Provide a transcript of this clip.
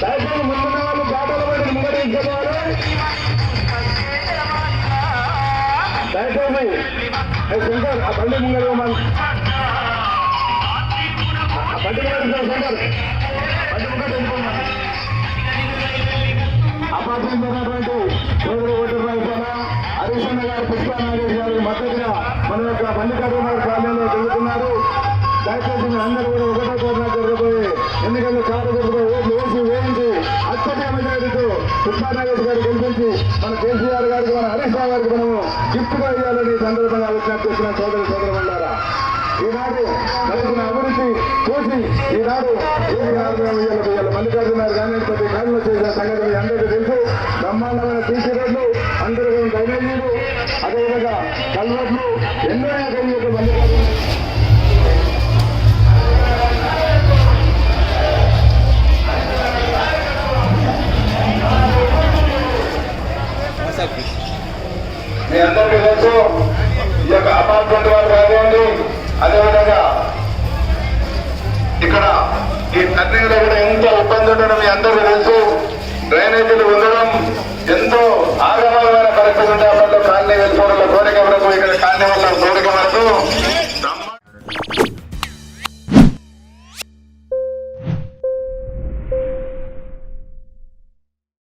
దయచేసి ముందున్న వాళ్ళు బాటల పడి ముంగడించుకోవాలి. దయచేసి శంకర్ ఆ బండి ముంగడి ఆ బండి శంకర్ బండి ముంగడి అపార్ట్మెంట్ సోదరు ఓటర్ రాజాన హరీశన్న గారు పుష్ప నాగేష్ గారికి మద్దతుగా మన యొక్క మల్లికార్జున కాలనీలో జరుగుతున్నారు. దయచేసి మీరు అందరూ కూడా ఒకటో కోరిన జరగబోయే ఎన్నికల్లో కారణంగా ఓట్లు వేయించి అత్యధిక మెజారిటీతో పుష్ప నాగేష్ గారు గెలిపించి మన కేసీఆర్ గారికి మన హరీష్ రావు గారికి మనము గిఫ్ట్గా ఇవ్వాలని సందర్భంగా విజ్ఞప్తి చేసిన సోదరులారా, ఈనాడు కలిగిన అభివృద్ధి చూసి ఈనాడు మల్లికార్జున గాంధీ ప్రతి కాలంలో చేసిన సంగతి మీ అందరికీ తెలుసు. బ్రహ్మాండమైన సీసీ రోడ్లు, అందరూ డ్రైనేజీలు, అదేవిధంగా కల్వర్లు ఎన్నో కలిగి మల్లికార్జున మీ అందరికీ తెలుసు. ఈ యొక్క అపార్ట్మెంట్ వారు కానివ్వండి, అదేవిధంగా ఇక్కడ ఈ టర్నింగ్ లో కూడా ఎంతో ఇబ్బంది ఉండడం మీ అందరికీ తెలుసు. డ్రైనేజీలు ఉండడం ఎంతో ఆగమనమైన పరిస్థితి ఉంటే అప్పట్లో కాలనీ వెళ్ళిపోవడంలో కోరిక వరకు ఇక్కడ కాలనీ వల్ల కోరిక వరకు